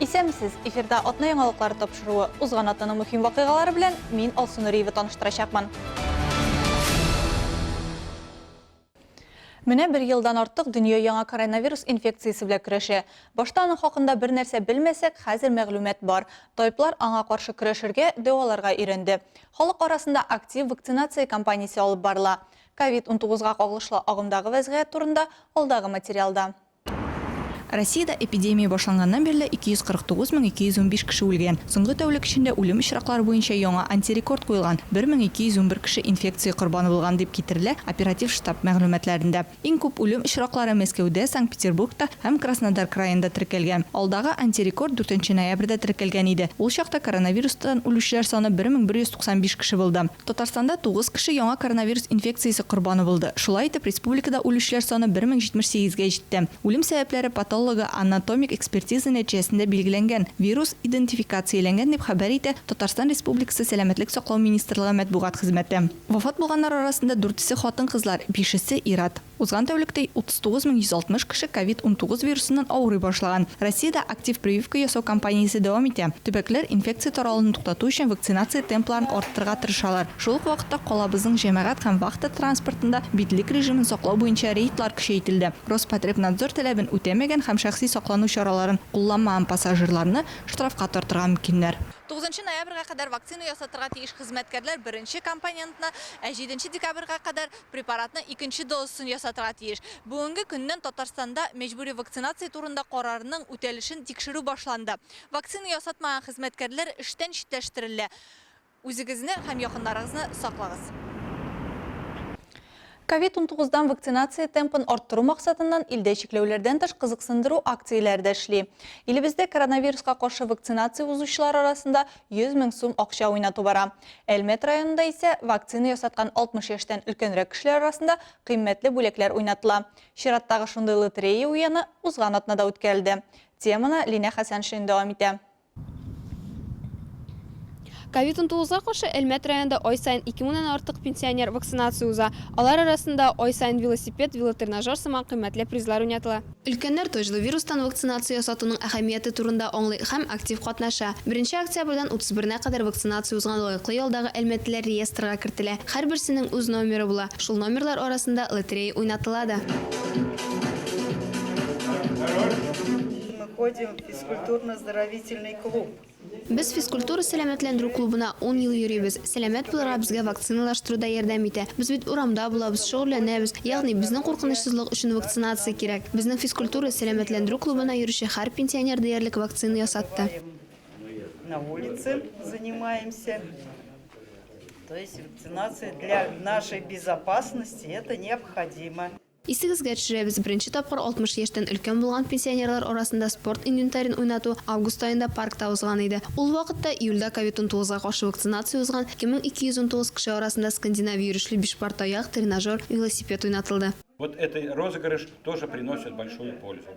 Исәмсез, эфирда атна яңалыклары тапшыруы узган атнаның мөһим вакыйгалары белән мин Алсу Нуриева таныштырачакмын. Менә бер елдан артык дөнья яңа коронавирус инфекциясе белән көрәшә. Башта аның хакында бер нәрсә белмәсәк, хәзер мәгълүмат бар. Тайплар аңа каршы көрәшергә, дәваларга өйрәнде. Халык арасында актив вакцинация кампаниясе алып барыла. COVID-19-га кагылышлы агымдагы вәзгыять турында алдагы материалда. Россияда эпидемия башланганнан бирле 249 215 кеше үлгән. Соңгы тәүлек эчендә үлем очраклары буенча яңа антирекорд куелган. 1211 кеше инфекция корбаны булган дип китерелә оператив штаб мәгълүматларында. Иң күп үлем очраклары Мәскәүдә, Санкт-Петербургта һәм Краснодар краенда теркәлгән. Алдагы антирекорд 4 ноябрьдә теркәлгән иде. Ул чакта коронавирустан үлүчеләр саны 1195 кеше булды. Татарстанда 9 кеше яңа коронавирус инфекциясе корбаны булды. Шулай итеп, республикада үлүчеләр саны 1078-га җитте. Үлем сәбәпләре анатомик экспертиза нәтиҗәсендә билгеләнгән. Вирус идентификацияләнгән дип хәбәр итә Татарстан Республикасы сәламәтлек саклау министрлыгы матбугат хезмәте. Вафат булганнар арасында 4-се хатын-кызлар, 5-се ир-ат. Узган тәүлектә 39160 кеше COVID-19 вирусыннан авырый башлаган. Россиядә актив прививка ясау кампаниясе дәвам итә. Төбәкләр инфекция таралуын туктату өчен вакцинация темпларын арттырырга тырышалар. Шул ук вакытта калабызның җәмәгать һәм вахта транспортында битлек режимын саклау буенча рейдлар көчәйтелде. Роспотребнадзор таләбен үтәмәгән һәм шәхси саклану чараларын кулланмаган пассажирларны штрафка тартырга мөмкиннәр. 9 ноябрьгә кадәр вакцина ясатырга тиеш хезмәткәрләр 1 компонентны, 7 декабрьгә кадәр препаратны 2 дозасын ясатырга тиеш. Бүгенге көннән Татарстанда мәҗбүри вакцинация турында карарының үтәлешен тикшерү башланды. Вакцина ясатмаган хезмәткәрләр эштән читләштерелә. Үзегезне һәм якыннарыгызны саклагыз. COVID-19-дан вакцинация темпын арттыру максатыннан илдә чикләүләрдән тыш кызыксындыру акцияләре дә эшли. Илебездә коронавируска каршы вакцинация узучылар арасында 100 000 сум акча уйнату бара. Әлмәт районында исә вакцина ясаткан 60 яшьтән өлкәнрәк кешеләр арасында кыйммәтле бүләкләр уйнатыла. Чираттагы шундый лотерея уены узган атнада үткәрелде. Теманы Лина Хәсәншин дәвам итә. COVID-19-га каршы Әлмәт районында ай сайын 2000-нан артык пенсионер вакцинация уза. Алар арасында ай сайын велосипед, велотренажер сыман кыйммәтле призлар уйнатыла. Өлкәннәр тоҗлы вирустан вакцинация ясатуның әһәмияте турында аңлый һәм актив катнаша. 1 октябрьдән 31-на кадәр вакцинация узган лаеклы елдагы Әлмәтлеләр реестрга кертелә. Һәрберсенең үз номеры була. Шул номерлар арасында лотерея уйнатыла да. Мы ходим в физкультурно-оздоровительный клуб. Без физкультура сәламәтләндерү клубына 10 ел йөрибез. Сәламәт булырга безгә вакциналаштыруда ярдәм итә. Без бит урамда булабыз, шөгыльләнәбез. Ягъни безнең куркынычсызлык өчен вакцинация кирәк. Безнең физкультура сәламәтләндерү клубына йөрүче һәр пенсионер диярлек вакцина ясатты. На улице занимаемся. То есть вакцинация для нашей безопасности это необходимо. Исегезгә төшерәбез, 1 тапкыр 60 яшьтән өлкән булган пенсионерлар арасында спорт инвентарен уйнату август айында паркта узган иде. Ул вакытта июльдә COVID-19-га каршы вакцинация узган 2219 кеше арасында скандинав йөрүшле 5 пар таяк, тренажер, велосипед уйнатылды. Вот этот розыгрыш тоже приносит большую пользу.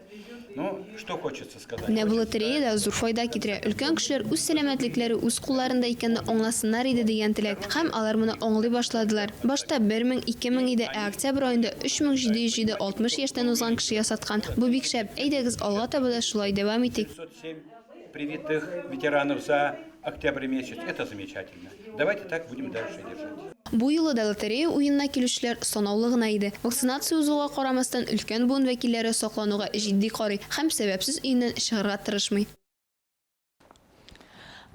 Ну, что хочется сказать. Менә бу лотереяда зур файда китерә. Өлкән кешеләр үз сәламәтлекләре үз кулларында икәнне аңласыннар иде дигән теләк. Һәм алар моны аңлый башладылар. Башта 1000, 2000 иде, октябрь айында 3760 яшьтән узган кеше ясаткан. Бу бик шәп. Әйдәгез алга таба да шулай дәвам итик. 507 привитых ветеранов за октябрь месяц. Это замечательно. Давайте так будем дальше держать. Бу юлы да лотерея уенына килүчеләр санаулы гына иде. Вакцинация узуга карамастан өлкән буын вәкилләре саклануга җитди карый һәм сәбәпсез өеннән чыгарга тырышмый.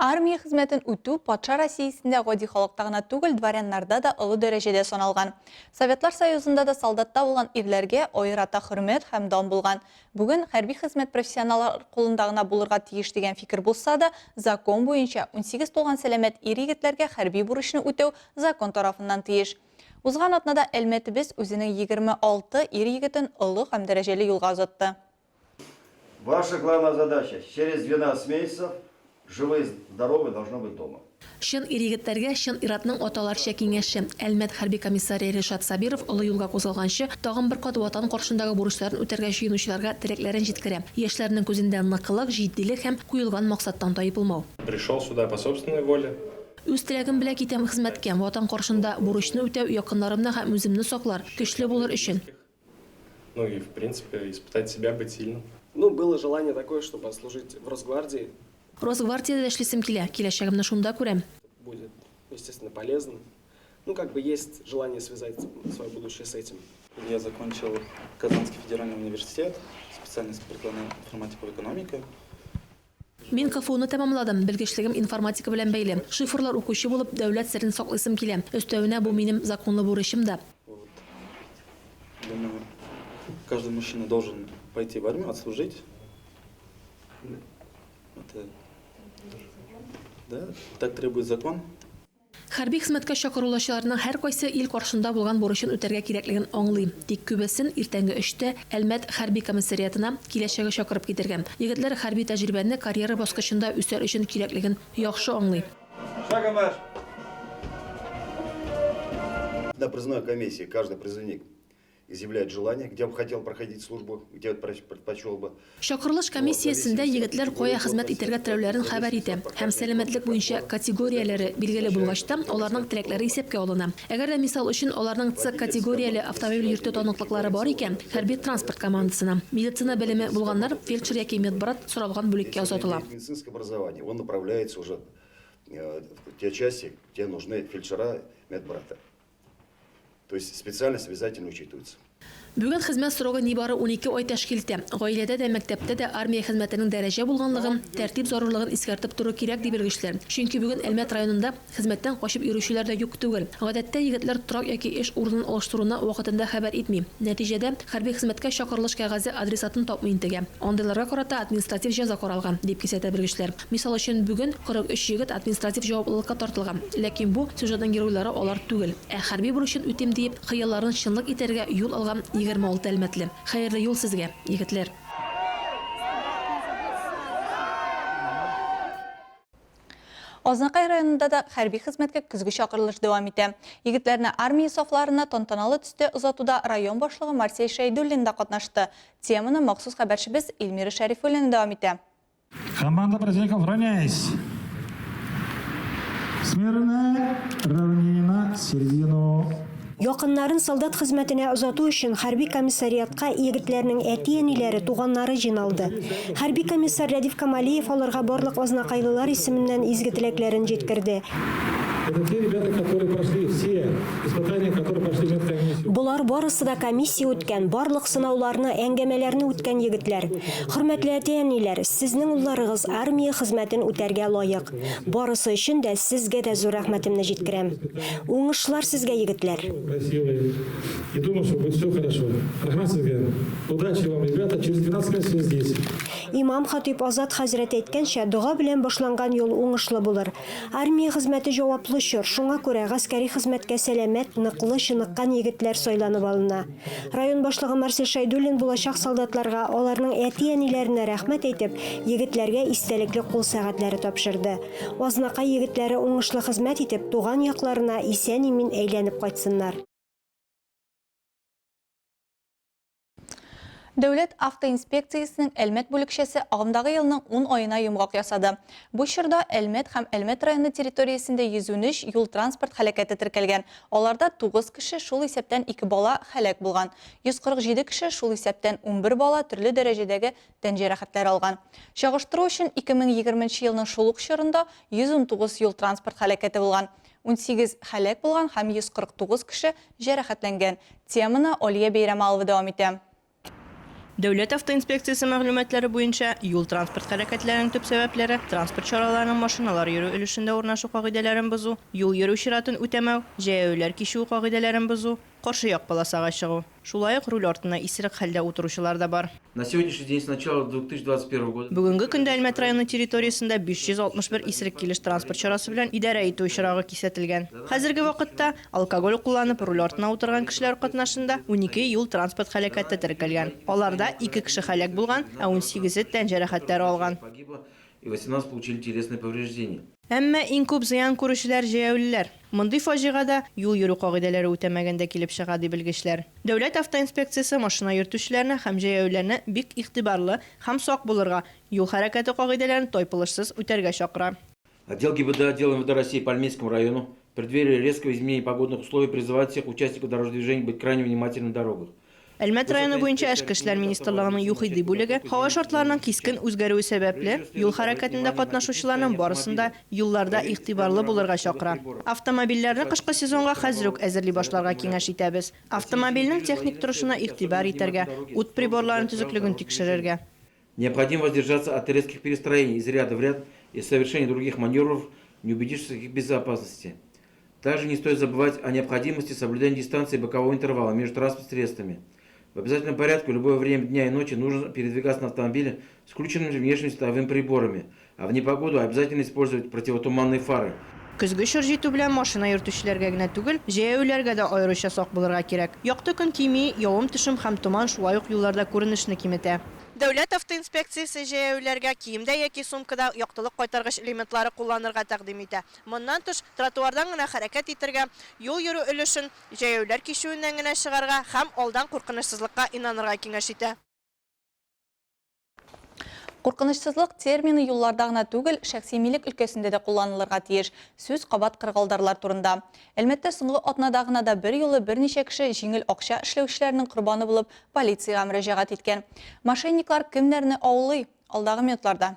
Армия хезмәтен үтү патша Россиясендә гади халыкта гына түгел, дворяннарда да олы дәрәҗәдә саналган. Советлар Союзында да солдатта булган ирләргә аерата хөрмәт һәм дан булган. Бүген хәрби хезмәт профессионаллар кулында гына булырга тиеш дигән фикер булса да, закон буенча 18 тулган сәламәт ир-егетләргә хәрби бурычны үтәү закон тарафыннан тиеш. Узган атнада Әлмәтебез үзенең 26 ир-егетен олы һәм дәрәҗәле юлга озатты. Ваша главная задача через 12 месяцев живые, здоровые должны быть дома. Шын ир-егетләргә шын иратның аталарча киңәше. Әлмәт хәрби комиссары Решат Сабиров олы юлга кузгалганчы тагын бер кат ватан каршындагы бурычларын үтәргә җыенучыларга теләкләрен җиткерә. Яшьләрнең күзендә ныклык, җитдилек һәм куелган максаттан тайпылмау. Пришел сюда по собственной воле. Үз теләгем белән китәм хезмәткә, ватан каршында бурычны үтәү, якыннарымны һәм үземне саклар, көчле булыр өчен. Ну и, в принципе, испытать себя, быть сильным. Ну, было желание такое, чтобы отслужить в Росгвардии. Росгвардияда эшлисем килә, киләчәгемне шунда күрәм. Будет, естественно, полезно. Ну, как бы есть желание связать свое будущее с этим. Я закончил Казанский федеральный университет, специальность прикладная информатика и экономика. Мин КФУны тәмамладым, белгечлегем информатика белән бәйле. Шифрлар укучы булып, дәүләт серен саклыйсым килә. Өстәвенә бу минем законлы бурычым да. Вот. Думаю, каждый мужчина должен пойти в армию, отслужить. Это, да, так требует закон. Хәрби хезмәткә чакырылучыларның һәр кайсы ил каршында булган бурычын үтәргә кирәклеген аңлый. Тик күбесен иртәнге 3тә Әлмәт хәрби комиссариатына киләчәгә чакырып китергән. Егетләр хәрби тәҗрибәне карьера баскычында үсәр өчен кирәклеген яхшы аңлый. Шагом марш! На призывной комиссии каждый призывник изъявляет желание, где бы хотел проходить службу, где предпочел бы. Чакырылыш комиссиясендә егетләр кая хезмәт итәргә теләүләрен хәбәр итә һәм сәламәтлек буенча категорияләре билгеле булгач та аларның теләкләре исәпкә алына. Әгәр дә мисал өчен аларның С категорияле автомобиль йөртү таныклыклары бар икән, хәрби транспорт командасына, медицина белеме булганнар фельдшер яки медбрат соралган бүлеккә озатыла. Медицинское образование, он направляется уже в те части, где нужны фельдшера, медбрата. То есть специальность обязательно учитывается. Бүген хезмәт срогы нибары 12 ай тәшкил итә. Гаиләдә дә, мәктәптә дә армия хезмәтенең дәрәҗә булганлыгын, тәртип зарурлыгын искәртеп туры кирәк дип белгечләр. Чөнки бүген Әлмәт районында хезмәттән качып йөрүчеләр дә юк түгел. Гадәттә егетләр торак яки эш урынын алыштыруына вакытында хәбәр итми. Нәтиҗәдә хәрби хезмәткә чакырылыш кәгазе адресатын тапмый интегә. Андыйларга карата административ җәза каралган дип кисәтә белгечләр. Мисал өчен бүген 43 егет административ җаваплылыкка тартылган. Ләкин бу сюжетның геройлары алар түгел. Ә хәрби бурычын үтим дип хыялларын чынлык итәргә юл алган 26 әлмәтле. Хәерле юл сезгә, егетләр. Азнакай районында да хәрби хезмәткә көзге чакырылыш дәвам итә. Егетләрне армия сафларына тантаналы төстә озатуда район башлыгы Марсей Шәйдуллин да катнашты. Теманы махсус хәбәрчебез Эльмира Шәрифуллина дәвам итә. Команда противников, равняйсь. Смирно, равнина, середину. Якыннарын солдат хезмәтенә озату өчен хәрби комиссариатка егетләрнең әти-әниләре, туганнары җыйналды. Хәрби комиссар Рәдиф Камалиев аларга барлык азнакайлылар исеменнән изге теләкләрен җиткерде. Это те ребята, которые прошли все испытания, которые прошли медкомиссию. Булар барысы да комиссия үткән, барлык сынауларны, әңгәмәләрне үткән егетләр. Хөрмәтле әти-әниләр, сезнең улларыгыз армия хезмәтен үтәргә лаек. Барысы өчен дә сезгә дә зур рәхмәтемне җиткерәм. Уңышлар сезгә, егетләр. Красивые. И думаю, что будет все хорошо. Рахмат сезгә. Удачи вам, ребята. Через 12 лет все здесь. Имам Хатип Азат хәзрәт әйткәнчә, дуга белән башланган юл уңышлы булыр. Армия хезмәте җаваплы чор. Шуңа күрә гаскәри хезмәткә сәламәт, ныклы, чыныккан егетләр сайланып алына. Район башлыгы Марсей Шәйдуллин булачак солдатларга, аларның әти-әниләренә рәхмәт әйтеп, егетләргә истәлекле кул сәгатьләре тапшырды. Азнакай егетләре уңышлы хезмәт итеп, туган якларына исән-имин әйләнеп кайтсыннар. Дәүләт автоинспекциясының Әлмәт бүлекчәсе агымдагы елның 10 аена йомгак ясады. Бу чорда Әлмәт һәм Әлмәт районы территориясендә 113 юл транспорт һәлакәте теркәлгән. Аларда 9 кеше, шул исәптән 2 бала һәлак булган. 147 кеше, шул исәптән 11 бала төрле дәрәҗәдәге тән җәрәхәтләре алган. Чагыштыру өчен 2020 елның шул ук чорында 119 юл транспорт һәлакәте булган. 18 һәлак булган һәм 149 кеше җәрәхәтләнгән. Теманы Олия Бәйрәмалова дәвам итә. Дәүләт автоинспекциясе мәгълүматлары буенча юл транспорт хәрәкәтләренең төп сәбәпләре транспорт чараларының машиналар йөрү өлешендә урнашу кагыйдәләрен бозу, юл йөрү чиратын үтәмәү, җәяүләр кичү кагыйдәләрен бозу, каршы як полосага чыгу. Шулай ук руль артына исерек хәлдә утыручылар да бар. На сегодняшний день с начала 2021 года Бүгенге көндә Әлмәт районы территориясендә 561 исерек килеш транспорт чарасы белән идарә итү очрагы кисәтелгән. Хәзерге вакытта алкоголь кулланып руль артына утырган кешеләр катнашында 12 юл транспорт һәлакәте теркәлгән. Аларда 2 кеше хәлак булган, ә 18 тән җәрәхәтләре алган. погибло и 18 получили телесные повреждения. Әмма иң күп зыян күрүчеләр җәяүлеләр. Мондый фаҗигада юл йөрү кагыйдәләре үтәмәгәндә килеп чыга ди белгечләр. Дәүләт автоинспекциясе машина йөртүчеләрне һәм җәяүләрне бик игътибарлы һәм сак булырга, юл хәрәкәте кагыйдәләрен тайпылышсыз үтәргә чакыра. Отдел ГИБДД, отдел МВД России по Альметьскому району в преддверии резкого изменения погодных условий призывает всех участников дорожного движения быть крайне внимательными на дорогах. Әлмәт районы буенча Эшке эшләр министрлыгының юхиди бүлеге һава шартларының кискен үзгәрүе сәбәпле юл хәрәкәтендә катнашучыларның барысында юлларда игътибарлы булырга чакыра. Автомобильләрне кышкы сезонга хәзер үк әзерли башларга киңәш итәбез. Автомобильнең техник торышына игътибар итәргә, ут приборларын төзеклеген тикшерергә. Необходимо воздержаться от резких перестроений из ряда в ряд и совершения других маневров, не убедившись в их безопасности. Также не стоит забывать о необходимости соблюдения дистанции бокового интервала между транспортными средствами. В обязательном порядке в любое время дня и ночи нужно передвигаться на автомобиле с включенными внешними световыми приборами, а в непогоду обязательно использовать противотуманные фары. Көзгө шыр җитү белән машина йөртүчеләргә генә түгел, җәяүләргә дә аеруча сак булырга кирәк. Якты көн кими, явым-төшем һәм томан шулай ук юлларда күренешне киметә. Дәүләт автоинспекциясе җәяүләргә киемдә яки сумкада яктылык кайтаргыч элементлары кулланырга тәкъдим итә. Моннан тыш, тротуардан гына хәрәкәт итәргә, юл йөрү өлешен җәяүләр кишүеннән генә чыгарга һәм алдан куркынычсызлыкка инанырга киңәш итә. Куркынычсызлык термины юлларда гына түгел, шәхси милек өлкәсендә дә кулланылырга тиеш. Сүз кабат кыргалдарлар турында. Әлмәттә соңгы атнада гына да бер юлы берничә кеше җиңел акча эшләүчеләрнең корбаны булып полициягә мөрәҗәгать иткән. Мошенниклар кемнәрне аулый? Алдагы минутларда.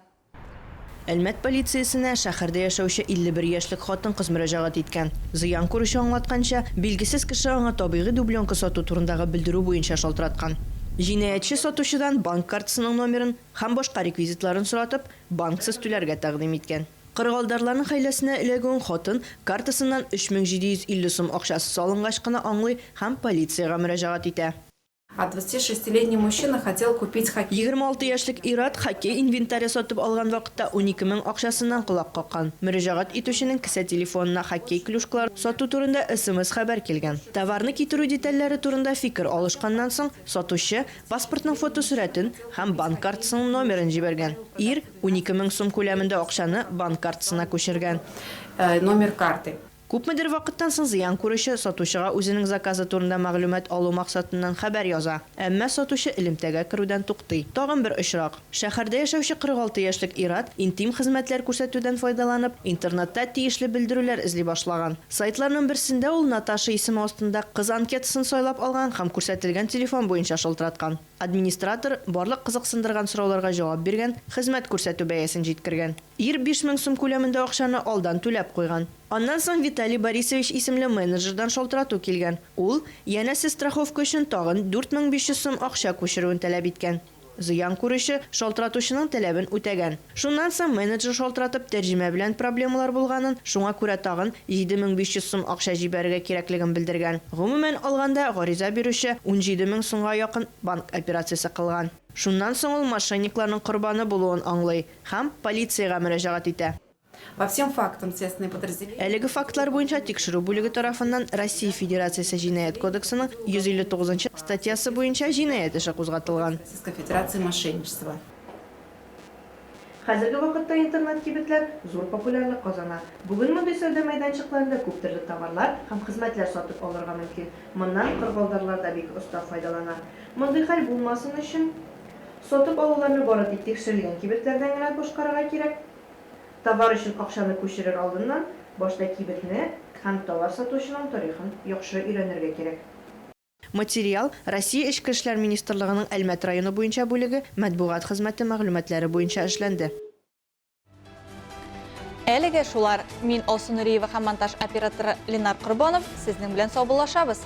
Әлмәт полициясенә шәһәрдә яшәүче 51 яшьлек хатын-кыз мөрәҗәгать иткән. Зыян күрүче аңлатканча, билгесез кеше аңа табигый дублёнка сату турындагы белдерү буенча шалтыраткан. Җинаятьче сатучыдан банк картасының номерын һәм башка реквизитларын соратып, банксыз түләргә тәкъдим иткән. Кыргалдарларның хәйләсенә эләгүен хатын картасыннан 3750 сум акчасы салынгач кына аңлый һәм полициягә мөрәҗәгать итә. А 26-летний мужчина хотел купить хоккей. 26 яшьлек ир-ат хоккей инвентарь сатып алган вакытта 12 мең акчасыннан кулак каккан. Мөрәҗәгать итүченең кесә телефонына хоккей клюшкалар сату турында СМС хәбәр килгән. Товарны китерү детальләре турында фикер алышканнан соң сатучы паспортның фотосурәтен һәм банк картасының номерын җибәргән. Ир 12 мең сум күләмендә акчаны банк картасына күчергән. Номер карты. Күпмедер вакыттан соң зыян күрүче сатучыга үзенең заказы турында мәгълүмат алу максатыннан хәбәр яза. Әмма сатучы элемтәгә керүдән туктый. Тагын бер очрак. Шәһәрдә яшәүче 46 яшьлек ир-ат интим хезмәтләр күрсәтүдән файдаланып, интернетта тиешле белдерүләр эзли башлаган. Сайтларның берсендә ул Наташа исеме астында кыз анкетасын сайлап алган һәм күрсәтелгән телефон буенча шалтыраткан. Администратор барлык кызыксындырган сорауларга җавап биргән, хезмәт күрсәтү бәясен җиткергән. Ир 5000 сум күләмендә акчаны алдан түләп куйган. Аннан соң Виталий Борисович исемле менеджердан шалтырату килгән. Ул янәсе страховка өчен тагын 4500 сум акча күчерүен таләп иткән. Зыян күрүче шалтыратучының таләбен үтәгән. Шуннан соң менеджер шалтыратып тәрҗемә белән проблемалар булганын, шуңа күрә тагын 7500 сум акча җибәрергә кирәклеген белдергән. Гомумән алганда гариза бирүче 17 мең сумга якын банк операциясе кылган. Шуннан соң ул мошенникларның корбаны булуын аңлый һәм полициягә мөрәҗәгать итә. По всем фактам следственные подразделения. Әлеге фактлар буенча тикшерү бүлеге тарафыннан Россия Федерациясе җинаять кодексының 159 статьясы буенча җинаять эше кузгатылган. Российской Федерации мошенничество. Хәзерге вакытта интернет кибетләр зур популярлык казана. Бүген мондый сәүдә мәйданчыкларында күп төрле товарлар һәм хезмәтләр сатып алырга мөмкин. Моннан кыргалдарлар да бик оста файдалана. Мондый хәл булмасын өчен сатып алуларны бары тик тикшерелгән кибетләрдән генә башкарырга кирәк. Товар өчен акчаны күчерер алдыннан башта кибетне һәм товар сатучының тарихын яхшы өйрәнергә кирәк. Материал Россия Эчке эшләр министрлыгының Әлмәт районы буенча бүлеге матбугат хезмәте мәгълүматлары буенча эшләнде. Әлегә шулар. Мин Алсу Нуриева һәм монтаж операторы Ленар Корбанов. Сезнең белән саубуллашабыз.